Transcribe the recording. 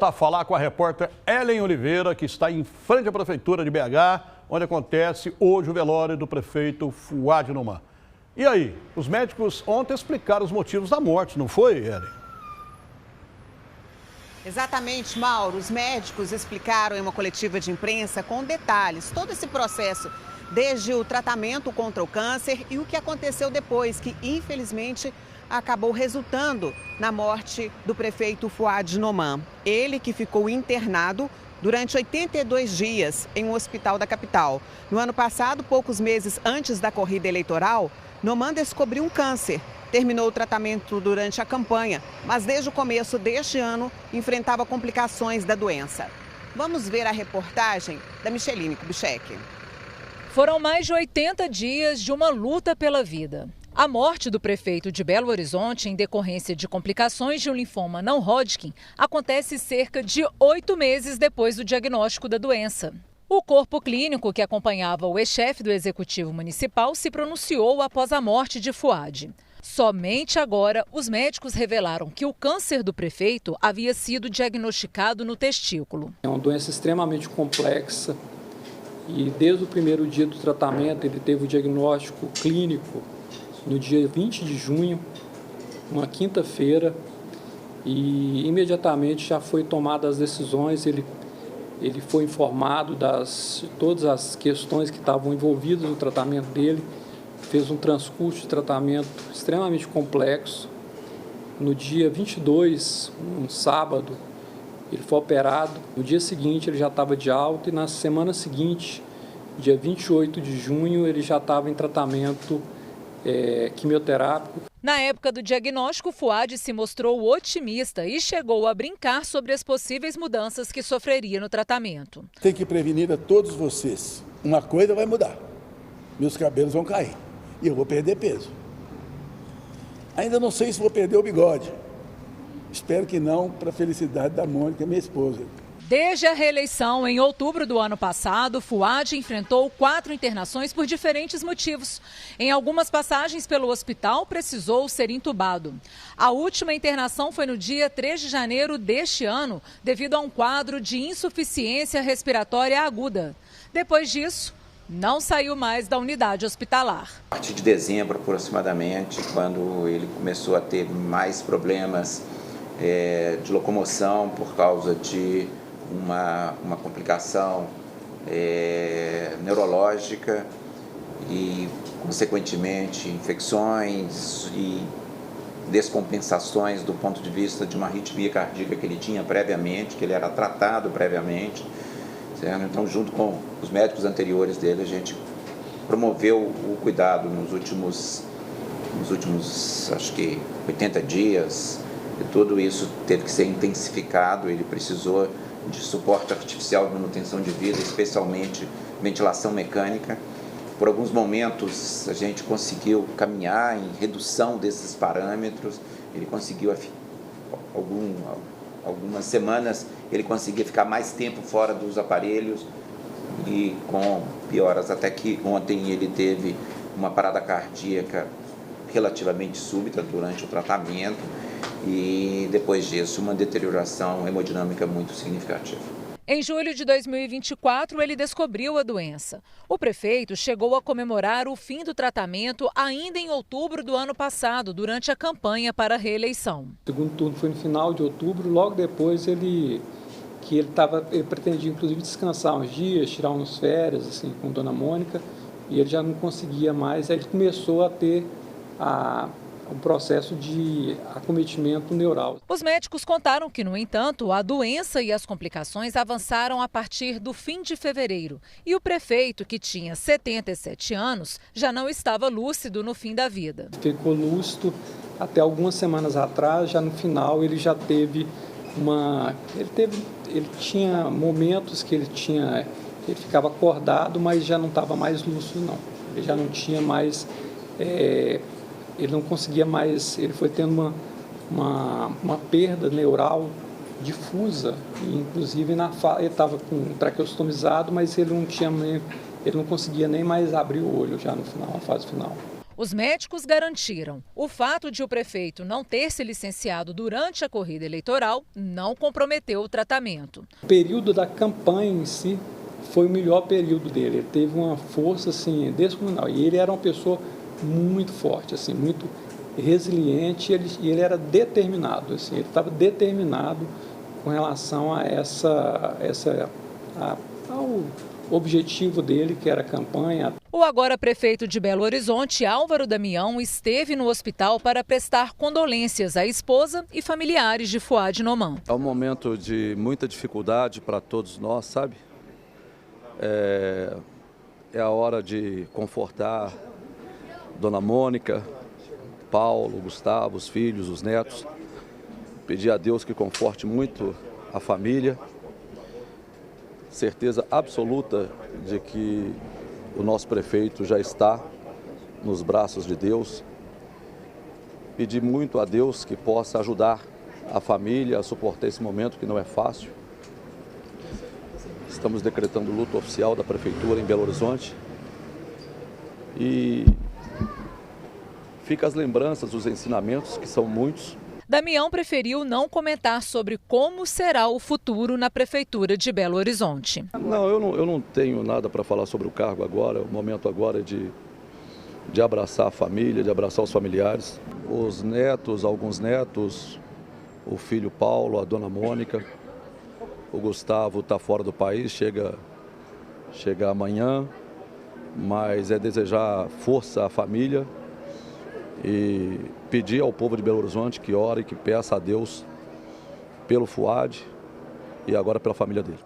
A falar com a repórter Ellen Oliveira, que está em frente à Prefeitura de BH, onde acontece hoje o velório do prefeito Fouad Noman. E aí, os médicos ontem explicaram os motivos da morte, não foi, Ellen? Exatamente, Mauro. Os médicos explicaram em uma coletiva de imprensa com detalhes todo esse processo, desde o tratamento contra o câncer e o que aconteceu depois, que infelizmente acabou resultando na morte do prefeito Fouad Noman. Ele que ficou internado durante 82 dias em um hospital da capital. No ano passado, poucos meses antes da corrida eleitoral, Noman descobriu um câncer. Terminou o tratamento durante a campanha, mas desde o começo deste ano enfrentava complicações da doença. Vamos ver a reportagem da Micheline Kubitschek. Foram mais de 80 dias de uma luta pela vida. A morte do prefeito de Belo Horizonte em decorrência de complicações de um linfoma não Hodgkin acontece cerca de 8 meses depois do diagnóstico da doença. O corpo clínico que acompanhava o ex-chefe do Executivo Municipal se pronunciou após a morte de Fouad. Somente agora, os médicos revelaram que o câncer do prefeito havia sido diagnosticado no testículo. É uma doença extremamente complexa e desde o primeiro dia do tratamento ele teve o diagnóstico clínico no dia 20 de junho, uma quinta-feira, e imediatamente já foi tomadas as decisões, ele foi informado de todas as questões que estavam envolvidas no tratamento dele, fez um transcurso de tratamento extremamente complexo. No dia 22, um sábado, ele foi operado, no dia seguinte ele já estava de alta e na semana seguinte, dia 28 de junho, ele já estava em tratamento quimioterápico. Na época do diagnóstico, Fouad se mostrou otimista e chegou a brincar sobre as possíveis mudanças que sofreria no tratamento. Tem que prevenir a todos vocês. Uma coisa vai mudar. Meus cabelos vão cair e eu vou perder peso. Ainda não sei se vou perder o bigode. Espero que não, para a felicidade da Mônica, minha esposa. Desde a reeleição em outubro do ano passado, Fouad enfrentou 4 internações por diferentes motivos. Em algumas passagens pelo hospital, precisou ser entubado. A última internação foi no dia 3 de janeiro deste ano, devido a um quadro de insuficiência respiratória aguda. Depois disso, não saiu mais da unidade hospitalar. A partir de dezembro, aproximadamente, quando ele começou a ter mais problemas de locomoção por causa de uma complicação neurológica e, consequentemente, infecções e descompensações do ponto de vista de uma arritmia cardíaca que ele tinha previamente, que ele era tratado previamente. Certo? Então, junto com os médicos anteriores dele, a gente promoveu o cuidado nos últimos, acho que, 80 dias. E tudo isso teve que ser intensificado, ele precisou de suporte artificial de manutenção de vida, especialmente ventilação mecânica. Por alguns momentos a gente conseguiu caminhar em redução desses parâmetros, ele conseguiu, algumas semanas, ele conseguia ficar mais tempo fora dos aparelhos e com pioras, até que ontem ele teve uma parada cardíaca relativamente súbita durante o tratamento e depois disso uma deterioração hemodinâmica muito significativa. Em julho de 2024, ele descobriu a doença. O prefeito chegou a comemorar o fim do tratamento ainda em outubro do ano passado, durante a campanha para a reeleição. O segundo turno foi no final de outubro, logo depois ele pretendia inclusive descansar uns dias, tirar umas férias assim, com Dona Mônica, e ele já não conseguia mais, aí ele começou a ter um processo de acometimento neural. Os médicos contaram que, no entanto, a doença e as complicações avançaram a partir do fim de fevereiro. E o prefeito, que tinha 77 anos, já não estava lúcido no fim da vida. Ficou lúcido até algumas semanas atrás, já no final ele já teve ele tinha momentos que ele ficava acordado, mas já não estava mais lúcido, não. Ele já não tinha mais... ele não conseguia mais, ele foi tendo uma perda neural difusa, e inclusive ele estava traqueostomizado, mas ele não conseguia nem mais abrir o olho já no final, na fase final. Os médicos garantiram: o fato de o prefeito não ter se licenciado durante a corrida eleitoral não comprometeu o tratamento. O período da campanha em si foi o melhor período dele. Ele teve uma força assim, descomunal. E ele era uma pessoa muito forte, assim, muito resiliente, e ele era determinado. Assim, ele estava determinado com relação a ao objetivo dele, que era a campanha. O agora prefeito de Belo Horizonte, Álvaro Damião, esteve no hospital para prestar condolências à esposa e familiares de Fouad Noman. É um momento de muita dificuldade para todos nós, sabe? É a hora de confortar Dona Mônica, Paulo, Gustavo, os filhos, os netos. Pedir a Deus que conforte muito a família. Certeza absoluta de que o nosso prefeito já está nos braços de Deus. Pedir muito a Deus que possa ajudar a família a suportar esse momento que não é fácil. Estamos decretando luto oficial da prefeitura em Belo Horizonte. E fica as lembranças, os ensinamentos, que são muitos. Damião preferiu não comentar sobre como será o futuro na prefeitura de Belo Horizonte. Não, eu não tenho nada para falar sobre o cargo agora. O momento agora é de abraçar a família, de abraçar os familiares. Os netos, alguns netos, o filho Paulo, a dona Mônica. O Gustavo está fora do país, chega amanhã, mas é desejar força à família e pedir ao povo de Belo Horizonte que ore e que peça a Deus pelo Fouad e agora pela família dele.